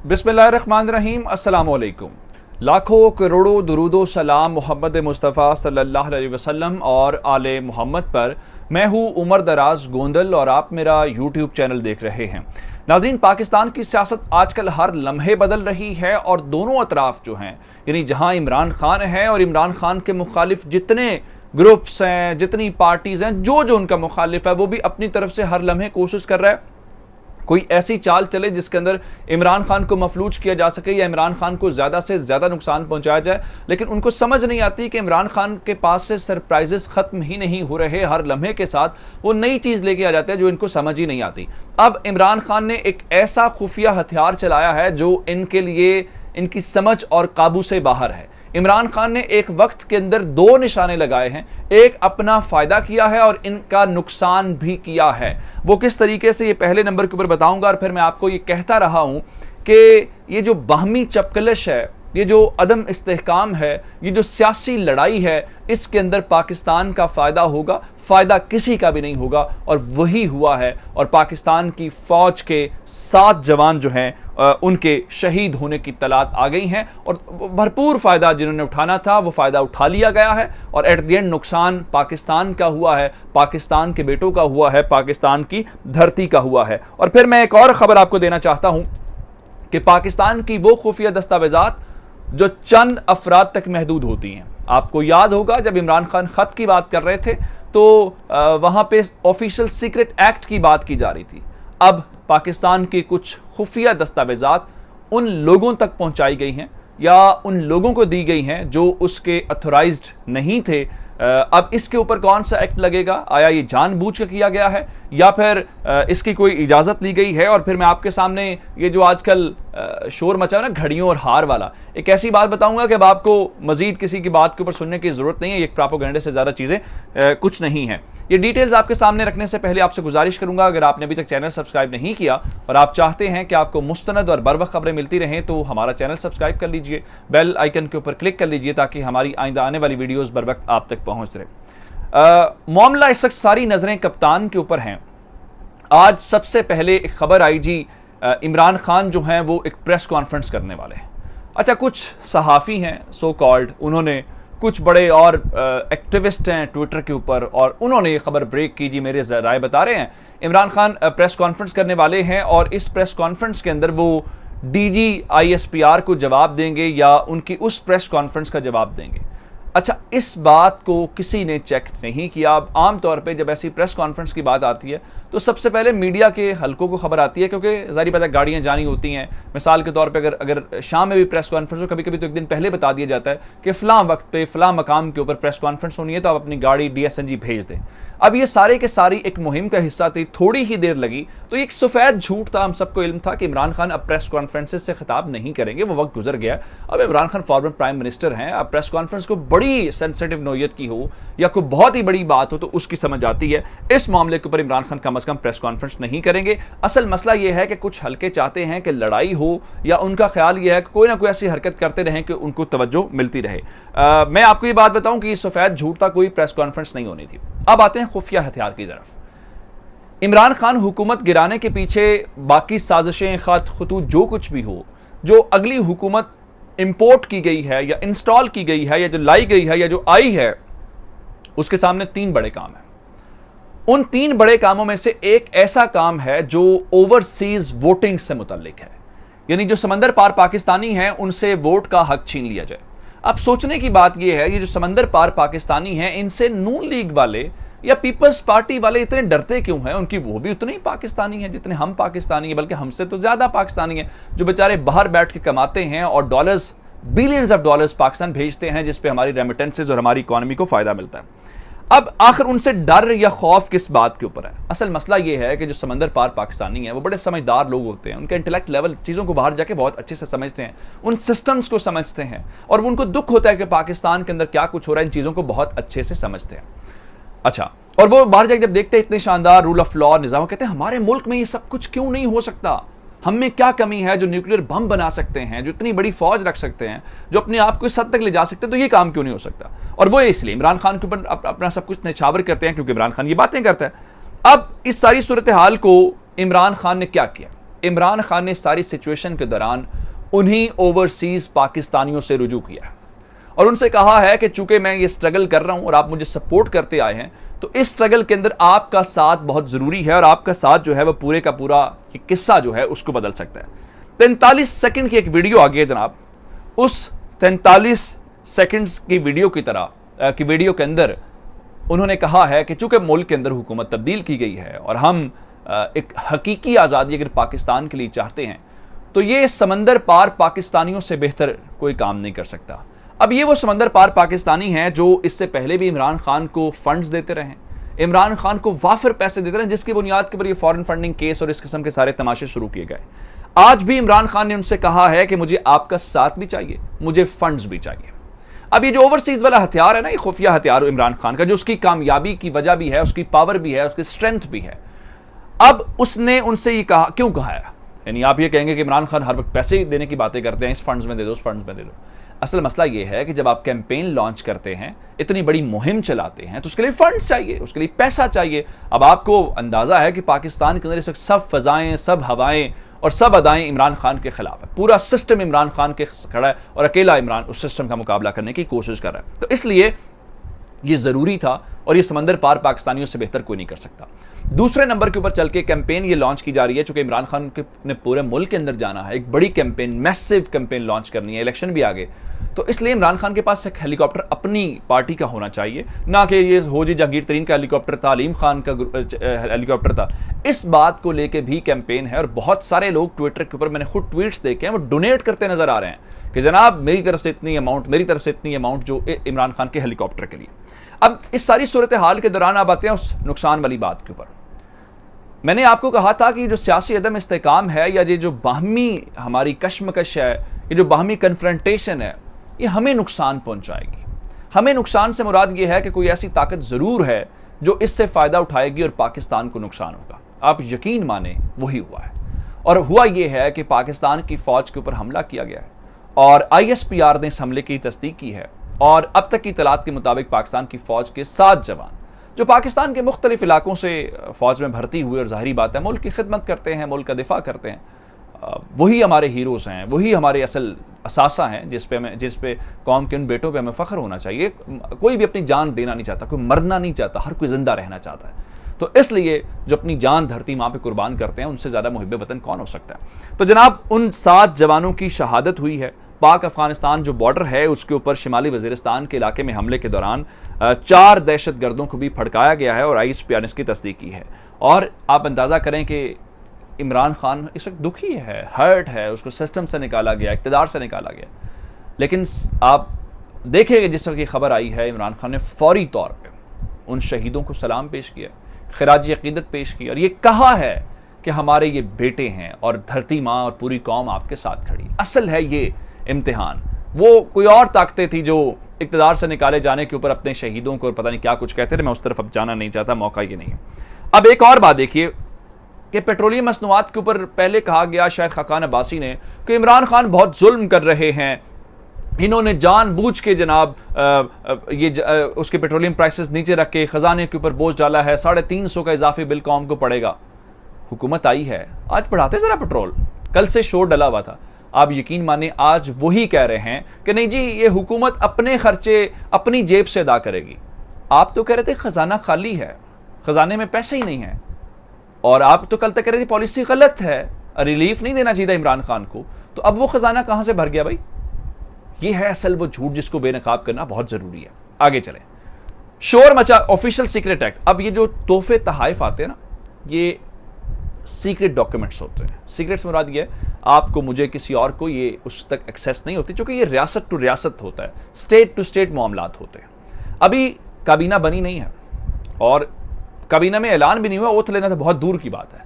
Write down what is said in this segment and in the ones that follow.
बिस्मिल्लाहिर्रहमानिर्रहीम, अस्सलामुअलैकुम। लाखों करोड़ों दुरूदो सलाम मोहम्मद मुस्तफ़ा सल्लल्लाहु अलैहि वसल्लम और आले मोहम्मद पर। मैं हूँ उमर दराज गोंदल और आप मेरा यूट्यूब चैनल देख रहे हैं। नाज़रीन, पाकिस्तान की सियासत आजकल हर लम्हे बदल रही है और दोनों अतराफ जो हैं, यानी जहाँ इमरान खान है और इमरान खान के मुखालिफ जितने ग्रुप्स हैं, जितनी पार्टीज़ हैं, जो उनका मुखालिफ है वो भी अपनी तरफ से हर लम्हे कोशिश कर रहा है कोई ऐसी चाल चले जिसके अंदर इमरान खान को मफलूज किया जा सके या इमरान खान को ज़्यादा से ज़्यादा नुकसान पहुंचाया जाए। लेकिन उनको समझ नहीं आती कि इमरान खान के पास से सरप्राइजेस ख़त्म ही नहीं हो रहे, हर लम्हे के साथ वो नई चीज़ लेके आ जाते हैं जो इनको समझ ही नहीं आती। अब इमरान खान ने एक ऐसा खुफिया हथियार चलाया है जो इनके लिए इनकी समझ और काबू से बाहर है। इमरान खान ने एक वक्त के अंदर दो निशाने लगाए हैं, एक अपना फायदा किया है और इनका नुकसान भी किया है। वो किस तरीके से, ये पहले नंबर के ऊपर बताऊंगा और फिर मैं आपको ये कहता रहा हूं कि ये जो बाहमी चपकलश है, ये जो अदम इस्तेहकाम है, ये जो सियासी लड़ाई है, इसके अंदर पाकिस्तान का फायदा होगा, फायदा किसी का भी नहीं होगा। और वही हुआ है और पाकिस्तान की फौज के 7 जवान जो हैं उनके शहीद होने की तलात आ गई हैं और भरपूर फायदा जिन्होंने उठाना था वो फायदा उठा लिया गया है और एट द एंड नुकसान पाकिस्तान का हुआ है, पाकिस्तान के बेटों का हुआ है, पाकिस्तान की धरती का हुआ है। और फिर मैं एक और खबर आपको देना चाहता हूं कि पाकिस्तान की वो खुफिया दस्तावेजात जो चंद अफराद तक महदूद होती हैं। आपको याद होगा जब इमरान खान खत की बात कर रहे थे तो वहां पे ऑफिशियल सीक्रेट एक्ट की बात की जा रही थी। अब पाकिस्तान के कुछ खुफिया दस्तावेजात उन लोगों तक पहुंचाई गई हैं या उन लोगों को दी गई हैं जो उसके अथोराइज्ड नहीं थे। अब इसके ऊपर कौन सा एक्ट लगेगा? आया ये जानबूझ कर किया गया है या फिर इसकी कोई इजाज़त ली गई है? और फिर मैं आपके सामने ये जो आजकल शोर मचा है ना घड़ियों और हार वाला, एक ऐसी बात बताऊंगा कि अब आपको मजीद किसी की बात के ऊपर सुनने की जरूरत नहीं है। ये प्रोपेगेंडा से ज़्यादा चीज़ें कुछ नहीं है। ये डिटेल्स आपके सामने रखने से पहले आपसे गुजारिश करूंगा, अगर आपने अभी तक चैनल सब्सक्राइब नहीं किया और आप चाहते हैं कि आपको मुस्तनद और बरवक्त खबरें मिलती रहें तो हमारा चैनल सब्सक्राइब कर लीजिए, बेल आइकन के ऊपर क्लिक कर लीजिए ताकि हमारी आइंदा आने वाली वीडियोस बर वक्त आप तक पहुंच रहे। मामला इस वक्त सारी नजरें कप्तान के ऊपर हैं। आज सबसे पहले एक खबर आई जी, इमरान खान जो हैं वो एक प्रेस कॉन्फ्रेंस करने वाले हैं। अच्छा, कुछ सहाफ़ी हैं सो कॉल्ड, उन्होंने कुछ बड़े और एक्टिविस्ट हैं ट्विटर के ऊपर और उन्होंने ये खबर ब्रेक की जी, मेरे राय बता रहे हैं इमरान खान प्रेस कॉन्फ्रेंस करने वाले हैं और इस प्रेस कॉन्फ्रेंस के अंदर वो डीजी ISPR को जवाब देंगे या उनकी उस प्रेस कॉन्फ्रेंस का जवाब देंगे। अच्छा, इस बात को किसी ने चेक नहीं किया। अब आमतौर पे जब ऐसी प्रेस कॉन्फ्रेंस की बात आती है तो सबसे पहले मीडिया के हलकों को खबर आती है, क्योंकि ज़ाहिर बात है गाड़ियाँ जानी होती हैं। मिसाल के तौर पे अगर शाम में भी प्रेस कॉन्फ्रेंस हो, कभी कभी तो एक दिन पहले बता दिया जाता है कि फ़लाँ वक्त पे फ़लाँ मकाम के ऊपर प्रेस कॉन्फ्रेंस होनी है तो आप अपनी गाड़ी DSNG भेज दें। अब ये सारे के सारी एक मुहिम का हिस्सा थी, थोड़ी ही देर लगी तो एक सफ़ेद झूठ था। हम सबको इल्म था कि इमरान खान अब प्रेस कॉन्फ्रेंसेस से खिताब नहीं करेंगे, वो वक्त गुजर गया। अब Imran Khan former prime minister हैं। अब प्रेस कॉन्फ्रेंस को बड़ी सेंसिटिव नौयत की हो या कोई बहुत ही बड़ी बात हो तो उसकी समझ आती है। इस मामले के ऊपर इमरान खान कम अज़ कम प्रेस कॉन्फ्रेंस नहीं करेंगे। असल मसला यह है कि कुछ हल्के चाहते हैं कि लड़ाई हो या उनका ख्याल यह है कि कोई ना कोई ऐसी हरकत करते रहें कि उनको तवज्जो मिलती रहे। मैं आपको ये बात बताऊं कि ये सफ़ेद झूठ था, कोई प्रेस कॉन्फ्रेंस नहीं होनी थी। अब आते हैं खुफिया हथियार की तरफ। इमरान खान हुकूमत गिराने के पीछे बाकी साजिशें, खत खतूत, जो कुछ भी हो, जो अगली हुकूमत इंपोर्ट की गई है या इंस्टॉल की गई है या जो लाई गई है या जो आई है, उसके सामने 3 बड़े काम हैं। उन 3 बड़े कामों में से एक ऐसा काम है जो ओवरसीज वोटिंग से मुतल्लिक है, यानी जो समंदर पार पाकिस्तानी हैं उनसे वोट का हक छीन लिया जाए। अब सोचने की बात यह है, ये जो समंदर पार पाकिस्तानी हैं इनसे नून लीग वाले या पीपल्स पार्टी वाले इतने डरते क्यों हैं? उनकी वो भी उतने ही पाकिस्तानी हैं जितने हम पाकिस्तानी हैं, बल्कि हमसे तो ज्यादा पाकिस्तानी हैं, जो बेचारे बाहर बैठ के कमाते हैं और dollars, billions of dollars Pakistan भेजते हैं, जिसपे हमारी रेमिटेंसेज और हमारी इकोनॉमी को फायदा मिलता है। अब आखिर उनसे डर या खौफ किस बात के ऊपर है? असल मसला यह है कि जो समंदर पार पाकिस्तानी हैं वो बड़े समझदार लोग होते हैं, उनका इंटेलेक्ट लेवल चीज़ों को बाहर जाके बहुत अच्छे से समझते हैं, उन सिस्टम्स को समझते हैं और उनको दुख होता है कि पाकिस्तान के अंदर क्या कुछ हो रहा है, इन चीज़ों को बहुत अच्छे से समझते हैं। अच्छा, और वो बाहर जाके जब देखते हैं इतने शानदार रूल ऑफ लॉ निज़ाम, कहते हैं हमारे मुल्क में ये सब कुछ क्यों नहीं हो सकता? हम में क्या कमी है जो न्यूक्लियर बम बना सकते हैं, जो इतनी बड़ी फौज रख सकते हैं, जो अपने आप को इस हद तक ले जा सकते हैं, तो ये काम क्यों नहीं हो सकता? और वो इसलिए इमरान खान के ऊपर अपना सब कुछ निछावर करते हैं क्योंकि इमरान खान ये बातें करता है। अब इस सारी सूरत हाल को इमरान खान ने क्या किया? इमरान खान ने सारी सिचुएशन के दौरान उन्हीं ओवरसीज पाकिस्तानियों से रुजू किया और उनसे कहा है कि चूंकि मैं ये स्ट्रगल कर रहा हूं और आप मुझे सपोर्ट करते आए हैं, तो इस स्ट्रगल के अंदर आपका साथ बहुत जरूरी है और आपका साथ जो है वह पूरे का पूरा ये किस्सा जो है उसको बदल सकता है। 43 सेकंड की एक वीडियो आ गई है जनाब। उस 43 सेकंड्स की वीडियो की वीडियो के अंदर उन्होंने कहा है कि चूंकि मुल्क के अंदर हुकूमत तब्दील की गई है और हम एक हकीकी आज़ादी अगर पाकिस्तान के लिए चाहते हैं, तो ये समंदर पार पाकिस्तानियों से बेहतर कोई काम नहीं कर सकता। अब ये वो समंदर पार पाकिस्तानी हैं जो इससे पहले भी इमरान खान को फंड्स देते रहे, इमरान खान को वाफिर पैसे देते रहे, जिसकी बुनियाद के ऊपर ये फॉरेन फंडिंग केस और इस किस्म के सारे तमाशे शुरू किए गए। आज भी इमरान खान ने उनसे कहा है कि मुझे आपका साथ भी चाहिए, मुझे फंड्स भी चाहिए। अब ये जो ओवरसीज वाला हथियार है ना, ये खुफिया हथियार इमरान खान का, जो उसकी कामयाबी की वजह भी है, उसकी पावर भी है, उसकी स्ट्रेंथ भी है। अब उसने उनसे ये कहा, क्यों कहा है? यानी आप ये कहेंगे कि इमरान खान हर वक्त पैसे देने की बातें करते हैं, इस फंड्स में दे दो, उस फंड्स में दे दो। असल मसला ये है कि जब आप कैंपेन लॉन्च करते हैं, इतनी बड़ी मुहिम चलाते हैं, तो उसके लिए फंड्स चाहिए, उसके लिए पैसा चाहिए। अब आपको अंदाजा है कि पाकिस्तान के अंदर इस वक्त सब फजाएं, सब हवाएं और सब अदाएं इमरान खान के खिलाफ है। पूरा सिस्टम इमरान खान के खड़ा है और अकेला इमरान उस सिस्टम का मुकाबला करने की कोशिश कर रहा है। तो इसलिए ये जरूरी था और ये समंदर पार पाकिस्तानियों से बेहतर कोई नहीं कर सकता। दूसरे नंबर के ऊपर चल के कैंपेन ये लॉन्च की जा रही है, चूंकि इमरान खान ने पूरे मुल्क के अंदर जाना है, एक बड़ी कैंपेन, मैसिव कैंपेन लॉन्च करनी है, इलेक्शन भी आ गए, तो इसलिए इमरान खान के पास एक हेलीकॉप्टर अपनी पार्टी का होना चाहिए, ना कि ये हो जी जहांगीर तरीन का हेलीकॉप्टर था, अलीम खान का हेलीकॉप्टर था। इस बात को लेके भी कैंपेन है और बहुत सारे लोग ट्विटर के ऊपर, मैंने खुद ट्वीट्स देखे हैं, वो डोनेट करते नजर आ रहे हैं कि जनाब मेरी तरफ से इतनी अमाउंट, मेरी तरफ से इतनी अमाउंट जो इमरान खान के हेलीकॉप्टर के लिए। अब इस सारी सूरत हाल के दौरान आप आते हैं उस नुकसान वाली बात के ऊपर। मैंने आपको कहा था कि जो सियासी अदम इस्तेकाम है या ये जो बाहमी हमारी कश्मकश है, ये जो बाहमी कन्फ्रंटेशन है, ये हमें नुकसान पहुंचाएगी। हमें नुकसान से मुराद ये है कि कोई ऐसी ताकत जरूर है जो इससे फायदा उठाएगी और पाकिस्तान को नुकसान होगा। आप यकीन माने वही हुआ है। और हुआ ये है कि पाकिस्तान की फौज के ऊपर हमला किया गया है और ISPR ने इस हमले की तस्दीक की है और अब तक की इतलात के मुताबिक पाकिस्तान की फौज के 7 जवान जो पाकिस्तान के मुख्तलिफ इलाकों से फौज में भर्ती हुए और जाहिरी बात है मुल्क की खिदमत करते हैं, मुल्क का दिफा करते हैं, वही हमारे हीरोज़ हैं, वही हमारे असल असासा हैं जिस पे कौम के उन बेटों पे हमें फ़ख्र होना चाहिए। कोई भी अपनी जान देना नहीं चाहता, कोई मरना नहीं चाहता, हर कोई ज़िंदा रहना चाहता है। तो इसलिए जो अपनी जान धरती माँ पे कुर्बान करते हैं, उनसे ज़्यादा मुहिब वतन कौन हो सकता है। तो जनाब उन 7 जवानों की शहादत हुई है। पाक अफगानिस्तान जो बॉर्डर है उसके ऊपर शिमाली वजीरिस्तान के इलाके में हमले के दौरान 4 दहशत गर्दों को भी फड़काया गया है और ISPR ने इसकी तस्दीक की है। और आप अंदाज़ा करें कि इमरान खान इस वक्त दुखी है, हर्ट है, उसको सिस्टम से निकाला गया, इक़्तिदार से निकाला गया। लेकिन आप देखेंगे जिस वक्त की खबर आई है, इमरान खान ने फौरी तौर पर उन शहीदों को सलाम पेश किया, खिराजी अक़ीदत पेश की और ये कहा है कि हमारे ये बेटे हैं और धरती माँ और पूरी कौम आपके साथ खड़ी। असल है ये इम्तिहान। वो कोई और ताकतें थी जो इक़्तिदार से निकाले जाने के ऊपर अपने शहीदों को पता नहीं क्या कुछ कहते थे। मैं उस तरफ अब जाना नहीं चाहता, मौका ये नहीं है। अब एक और बात देखिए कि पेट्रोलियम मसनूआत के ऊपर पहले कहा गया, शायद खाकान अब्बासी ने, कि इमरान खान बहुत जुल्म कर रहे हैं, इन्होंने जानबूझ के जनाब उसके पेट्रोलियम प्राइसेस नीचे रख के खजाने के ऊपर बोझ डाला है, 350 का इजाफी बिल कौम को पड़ेगा। हुकूमत आई है, आज बढ़ाते जरा पेट्रोल, कल से शोर डला हुआ था। आप यकीन माने आज वही कह रहे हैं कि नहीं जी ये हुकूमत अपने खर्चे अपनी जेब से अदा करेगी। आप तो कह रहे थे खजाना खाली है, खजाने में पैसे ही नहीं है, और आप तो कल तक कह रहे थे पॉलिसी गलत है, रिलीफ नहीं देना चाहिए इमरान खान को, तो अब वो खजाना कहां से भर गया भाई? ये है असल वो झूठ जिसको बेनकाब करना बहुत जरूरी है। आगे चले, शोर मचा ऑफिशियल सीक्रेट एक्ट। अब ये जो तोहफे तहाइफ आते हैं ना, ये सीक्रेट डॉक्यूमेंट्स होते हैं। सीक्रेट से मुराद ये है आपको, मुझे, किसी और को ये उस तक एक्सेस नहीं होती, क्योंकि ये रियासत टू रियासत होता है, स्टेट टू स्टेट मामलात होते हैं। अभी काबीना बनी नहीं है और काबीना में ऐलान भी नहीं हुआ, ओथ लेना तो बहुत दूर की बात है।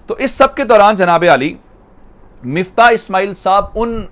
तो इस सब के दौरान जनाब आली मिफ्ता इस्माइल साहब उन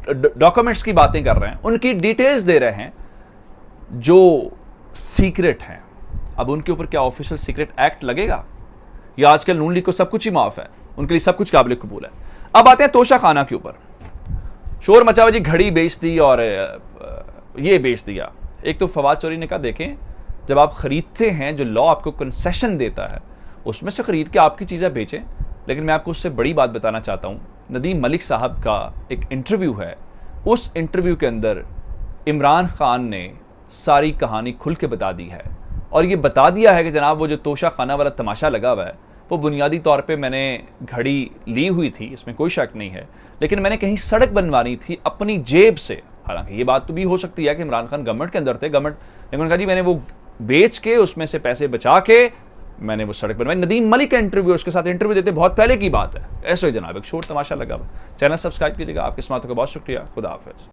डॉक्यूमेंट्स की बातें कर रहे हैं, उनकी डिटेल्स दे रहे हैं जो सीक्रेट हैं। अब उनके ऊपर क्या ऑफिशियल सीक्रेट एक्ट लगेगा? या आजकल नून लीग को सब कुछ ही माफ है, उनके लिए सब कुछ काबिल कबूल है। अब आते हैं तोशा खाना के ऊपर। शोर मचा हुआ जी, घड़ी बेच दी और ये बेच दिया। एक तो फवाद चौधरी ने कहा देखें, जब आप खरीदते हैं, जो लॉ आपको कंसेशन देता है उसमें से खरीद के आपकी चीज़ें बेचें, लेकिन मैं आपको उससे बड़ी बात बताना चाहता हूँ। नदीम मलिक साहब का एक इंटरव्यू है, उस इंटरव्यू के अंदर इमरान खान ने सारी कहानी खुल के बता दी है और ये बता दिया है कि जनाब वो जो तोशा खाना वाला तमाशा लगा हुआ है वो बुनियादी तौर पे मैंने घड़ी ली हुई थी, इसमें कोई शक नहीं है, लेकिन मैंने कहीं सड़क बनवानी थी अपनी जेब से। हालांकि ये बात तो भी हो सकती है कि इमरान खान गवर्नमेंट के अंदर थे, गवर्नमेंट, लेकिन कहा जी मैंने वो बेच के उसमें से पैसे बचा के मैंने वो सड़क बनवाई। नदीम मलिक का इंटरव्यू, उसके साथ इंटरव्यू देते बहुत पहले की बात है। ऐसे ही जनाब एक शोर तमाशा लगा। चैनल सब्सक्राइब कीजिएगा। आपकी समातों का बहुत शुक्रिया। खुदा हाफिज।